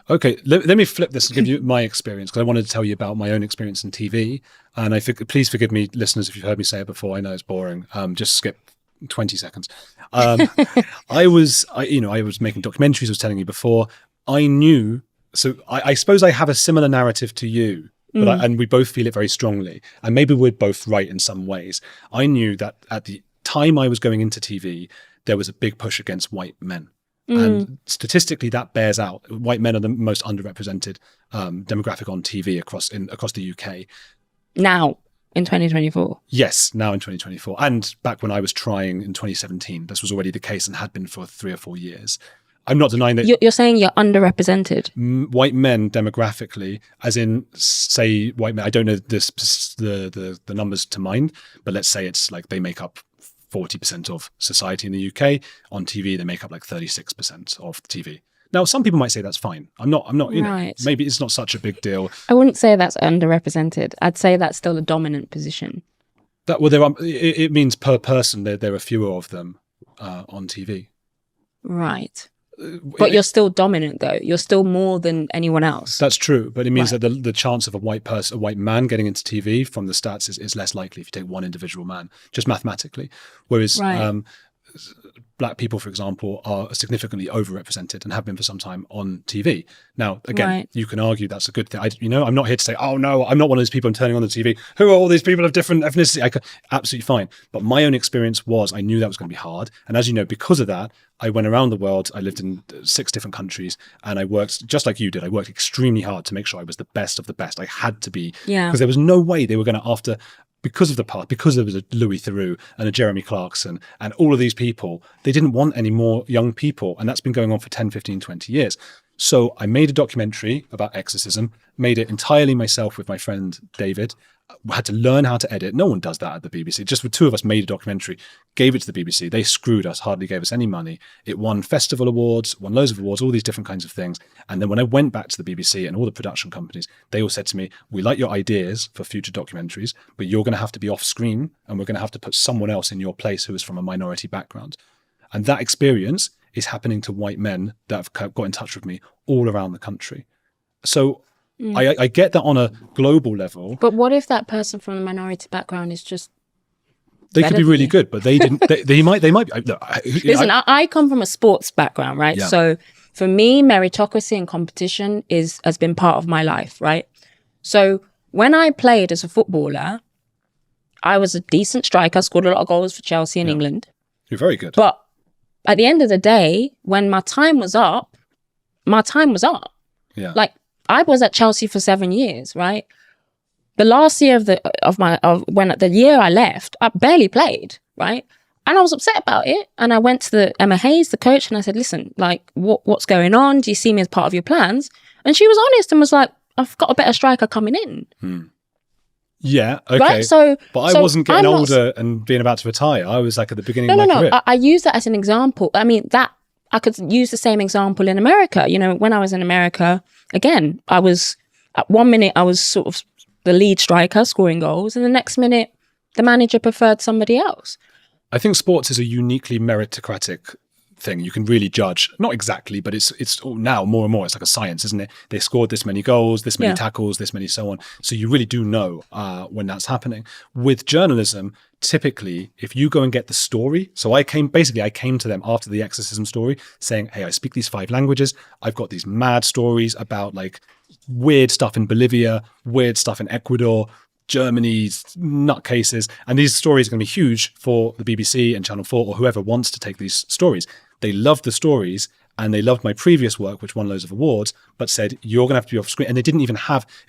Okay, let me flip this and give you my experience, because I wanted to tell you about my own experience in TV. And please forgive me, listeners, if you've heard me say it before. I know it's boring. Just skip 20 seconds. I was making documentaries. I was telling you before. I knew. So I suppose I have a similar narrative to you, but and we both feel it very strongly. And maybe we're both right in some ways. I knew that at the time I was going into TV, there was a big push against white men. And statistically, that bears out. White men are the most underrepresented demographic on TV across the UK. Now, in 2024. Yes, now in 2024. And back when I was trying in 2017, this was already the case and had been for 3 or 4 years. I'm not denying that. You're saying you're underrepresented. White men demographically, as in, say, white men. I don't know the numbers to mind, but let's say it's like they make up 40% of society in the UK. On TV, they make up like 36% of TV. Now, some people might say that's fine. I'm not, right. Maybe it's not such a big deal. I wouldn't say that's underrepresented. I'd say that's still a dominant position. It means per person, there are fewer of them on TV. Right. But you're still dominant, though. You're still more than anyone else. That's true, but it means that the chance of a white man getting into TV from the stats is less likely if you take one individual man, just mathematically. Whereas black people, for example, are significantly overrepresented and have been for some time on TV. Now, again, you can argue that's a good thing. I'm not here to say, oh no, I'm not one of those people I'm turning on the TV. Who are all these people of different ethnicity? Absolutely fine. But my own experience was I knew that was going to be hard. And as you know, because of that, I went around the world. I lived in 6 different countries and I worked just like you did. I worked extremely hard to make sure I was the best of the best. I had to be, because there was no way they were going to, because of the past, because there was a Louis Theroux and a Jeremy Clarkson and all of these people, they didn't want any more young people. And that's been going on for 10, 15, 20 years. So I made a documentary about exorcism, made it entirely myself with my friend David. I had to learn how to edit. No one does that at the BBC. Just the 2 of us made a documentary, gave it to the BBC. They screwed us, hardly gave us any money. It won festival awards, won loads of awards, all these different kinds of things. And then when I went back to the BBC and all the production companies, they all said to me, we like your ideas for future documentaries, but you're going to have to be off screen and we're going to have to put someone else in your place who is from a minority background. And that experience is happening to white men that have got in touch with me all around the country. So I get that on a global level. But what if that person from a minority background is just they could be really good, but they didn't. They might be. Look, listen, I come from a sports background, right? Yeah. So for me, meritocracy and competition has been part of my life, right? So when I played as a footballer, I was a decent striker, scored a lot of goals for Chelsea in England. You're very good. But at the end of the day, when my time was up, my time was up. Yeah. Like, I was at Chelsea for 7 years, right? The last year the year I left, I barely played, right? And I was upset about it. And I went to Emma Hayes, the coach, and I said, listen, like, what's going on? Do you see me as part of your plans? And she was honest and was like, I've got a better striker coming in. Yeah, okay. Right? But I wasn't getting older and being about to retire. I was like at the beginning of my career. No. I use that as an example. I mean, I could use the same example in America. You know, when I was in America, again, at 1 minute, I was sort of the lead striker scoring goals. And the next minute, the manager preferred somebody else. I think sports is a uniquely meritocratic thing. You can really judge, not exactly, but it's now more and more, it's like a science, isn't it? They scored this many goals, this many tackles, this many so on. So you really do know when that's happening. With journalism, typically, if you go and get the story, so I came to them after the exorcism story saying, hey, I speak these 5 languages. I've got these mad stories about like weird stuff in Bolivia, weird stuff in Ecuador, Germany's nutcases. And these stories are going to be huge for the BBC and Channel 4 or whoever wants to take these stories. They loved the stories and they loved my previous work, which won loads of awards, but said, you're going to have to be off screen. And they didn't even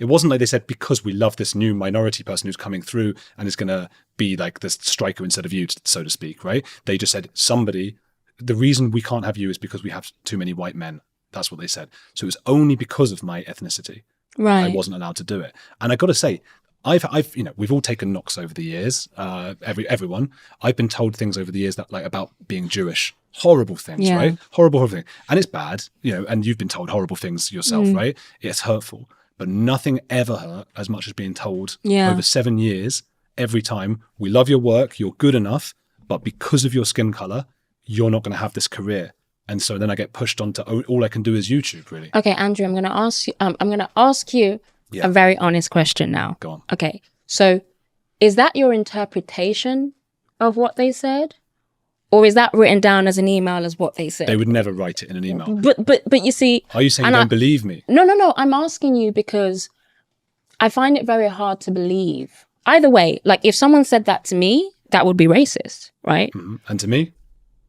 it wasn't like they said, because we love this new minority person who's coming through and is going to be like this striker instead of you, so to speak, right? They just said, the reason we can't have you is because we have too many white men. That's what they said. So it was only because of my ethnicity. Right. I wasn't allowed to do it. And I got to say, we've all taken knocks over the years. Everyone. I've been told things over the years that like about being Jewish, horrible things, right? Horrible thing, and it's bad, And you've been told horrible things yourself, right? It's hurtful, but nothing ever hurt as much as being told over 7 years. Every time, we love your work, you're good enough, but because of your skin color, you're not going to have this career. And so then I get pushed onto all I can do is YouTube, really. Okay, Andrew, I'm going to ask you a very honest question now. Go on. Okay, so is that your interpretation of what they said? Or is that written down as an email as what they said? They would never write it in an email. But you see... Are you saying you don't believe me? No. I'm asking you because I find it very hard to believe. Either way, like if someone said that to me, that would be racist, right? Mm-hmm. And to me?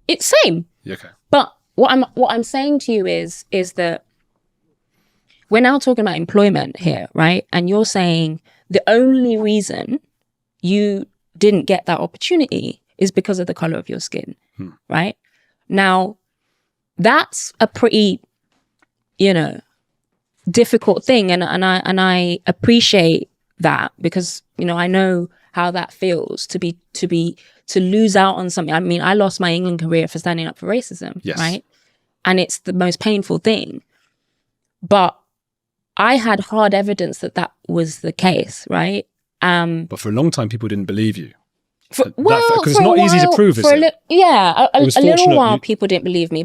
It's same. Okay. But what I'm saying to you is that we're now talking about employment here, right? And you're saying the only reason you didn't get that opportunity is because of the color of your skin, right? Now, that's a pretty, difficult thing, and I appreciate that because I know how that feels to lose out on something. I mean, I lost my England career for standing up for racism, right? And it's the most painful thing. But I had hard evidence that was the case, right? But for a long time, people didn't believe you. Because it's not easy to prove, is it? A little while, people didn't believe me.